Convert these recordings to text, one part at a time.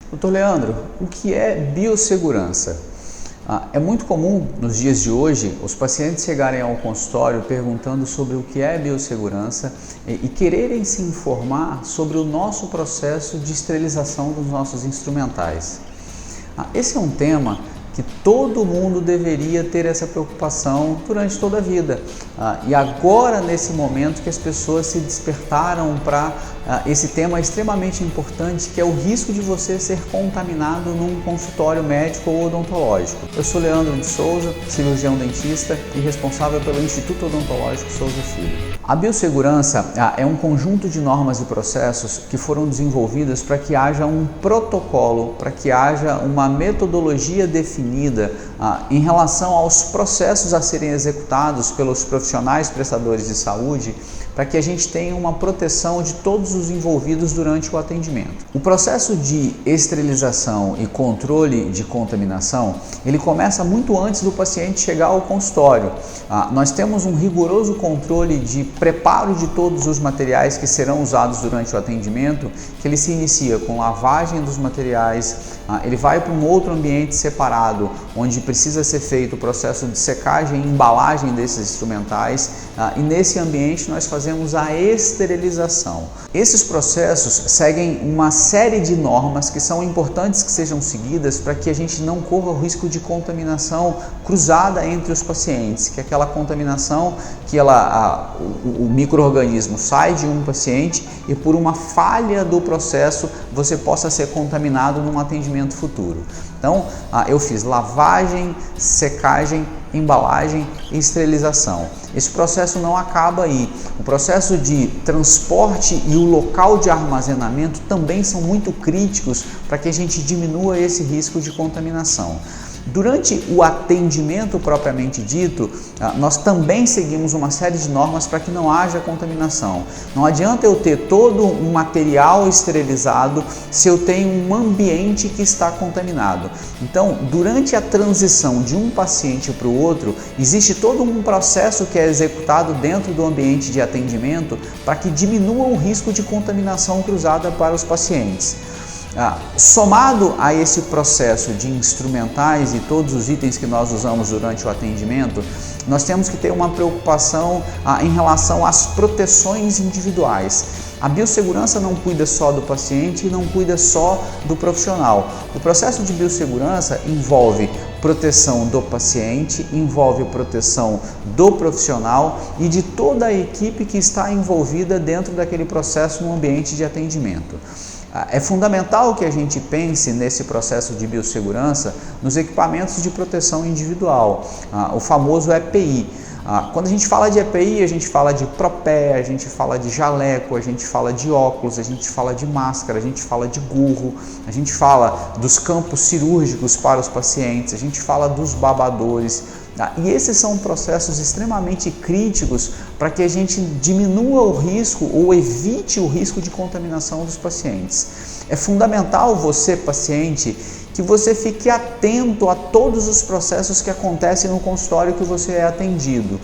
Doutor Leandro, o que é biossegurança? É muito comum nos dias de hoje os pacientes chegarem ao consultório perguntando sobre o que é biossegurança e quererem se informar sobre o nosso processo de esterilização dos nossos instrumentais. Esse é um tema que todo mundo deveria ter essa preocupação durante toda a vida. E agora, nesse momento que as pessoas se despertaram para esse tema extremamente importante, que é o risco de você ser contaminado num consultório médico ou odontológico. Eu sou Leandro de Souza, cirurgião dentista e responsável pelo Instituto Odontológico Souza Filho. A biossegurança é um conjunto de normas e processos que foram desenvolvidas para que haja um protocolo, para que haja uma metodologia definida em relação aos processos a serem executados pelos profissionais prestadores de saúde, para que a gente tenha uma proteção de todos os envolvidos durante o atendimento. O processo de esterilização e controle de contaminação, ele começa muito antes do paciente chegar ao consultório. Nós temos um rigoroso controle de preparo de todos os materiais que serão usados durante o atendimento, que ele se inicia com lavagem dos materiais, ele vai para um outro ambiente separado, onde precisa ser feito o processo de secagem e embalagem desses instrumentais, e nesse ambiente nós fazemos a esterilização. Esses processos seguem uma série de normas que são importantes que sejam seguidas para que a gente não corra o risco de contaminação cruzada entre os pacientes, que é aquela contaminação que o micro-organismo sai de um paciente e por uma falha do processo você possa ser contaminado num atendimento futuro. Então, eu fiz lavagem, secagem, embalagem e esterilização. Esse processo não acaba aí. O processo de transporte e o local de armazenamento também são muito críticos para que a gente diminua esse risco de contaminação. Durante o atendimento propriamente dito, nós também seguimos uma série de normas para que não haja contaminação. Não adianta eu ter todo um material esterilizado se eu tenho um ambiente que está contaminado. Então, durante a transição de um paciente para o outro, existe todo um processo que é executado dentro do ambiente de atendimento para que diminua o risco de contaminação cruzada para os pacientes. Somado a esse processo de instrumentais e todos os itens que nós usamos durante o atendimento, nós temos que ter uma preocupação em relação às proteções individuais. A biossegurança não cuida só do paciente e não cuida só do profissional. O processo de biossegurança envolve proteção do paciente, envolve proteção do profissional e de toda a equipe que está envolvida dentro daquele processo no ambiente de atendimento. É fundamental que a gente pense nesse processo de biossegurança nos equipamentos de proteção individual, o famoso EPI. Quando a gente fala de EPI, a gente fala de propé, a gente fala de jaleco, a gente fala de óculos, a gente fala de máscara, a gente fala de gorro, a gente fala dos campos cirúrgicos para os pacientes, a gente fala dos babadores. E esses são processos extremamente críticos para que a gente diminua o risco ou evite o risco de contaminação dos pacientes. É fundamental você, paciente, que você fique atento a todos os processos que acontecem no consultório que você é atendido.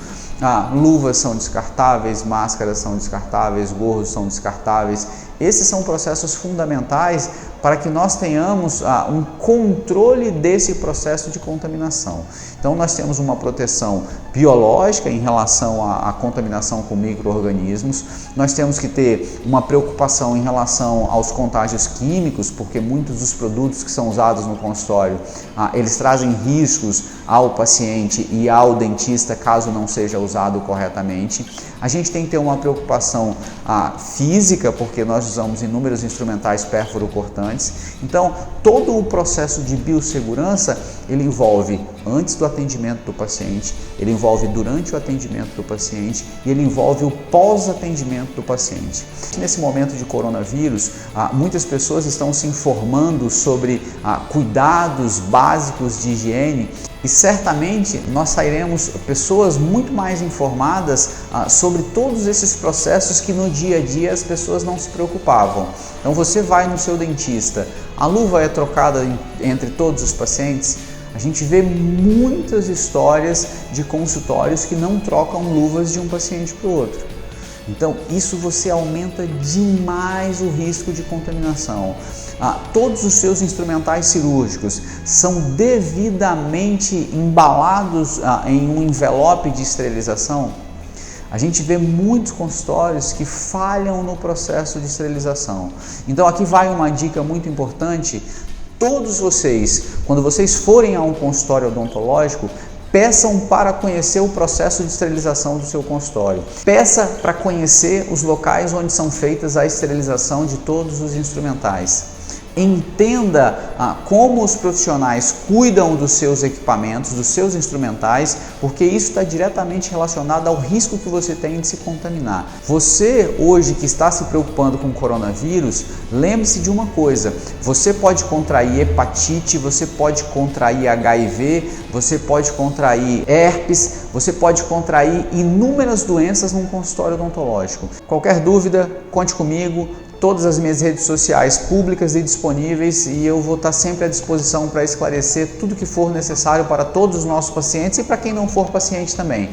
Luvas são descartáveis, máscaras são descartáveis, gorros são descartáveis. Esses são processos fundamentais para que nós tenhamos um controle desse processo de contaminação. Então, nós temos uma proteção biológica em relação à contaminação com micro-organismos, nós temos que ter uma preocupação em relação aos contágios químicos, porque muitos dos produtos que são usados no consultório, eles trazem riscos ao paciente e ao dentista caso não seja usado corretamente. A gente tem que ter uma preocupação física, porque nós usamos inúmeros instrumentais pérfuro-cortantes. Então, todo o processo de biossegurança, ele envolve antes do atendimento do paciente, ele envolve durante o atendimento do paciente e ele envolve o pós-atendimento do paciente. Nesse momento de coronavírus, muitas pessoas estão se informando sobre cuidados básicos de higiene e certamente nós sairemos pessoas muito mais informadas sobre todos esses processos que no dia a dia as pessoas não se preocupavam. Então você vai no seu dentista, a luva é trocada entre todos os pacientes. A gente vê muitas histórias de consultórios que não trocam luvas de um paciente para o outro. Então, isso você aumenta demais o risco de contaminação. Todos os seus instrumentais cirúrgicos são devidamente embalados em um envelope de esterilização. A gente vê muitos consultórios que falham no processo de esterilização. Então aqui vai uma dica muito importante. Todos vocês, quando vocês forem a um consultório odontológico, peçam para conhecer o processo de esterilização do seu consultório. Peça para conhecer os locais onde são feitas a esterilização de todos os instrumentais. Entenda como os profissionais cuidam dos seus equipamentos, dos seus instrumentais, porque isso está diretamente relacionado ao risco que você tem de se contaminar. Você hoje que está se preocupando com o coronavírus, lembre-se de uma coisa: você pode contrair hepatite, você pode contrair HIV, você pode contrair herpes, você pode contrair inúmeras doenças num consultório odontológico. Qualquer dúvida, conte comigo. Todas as minhas redes sociais públicas e disponíveis, e eu vou estar sempre à disposição para esclarecer tudo que for necessário para todos os nossos pacientes e para quem não for paciente também.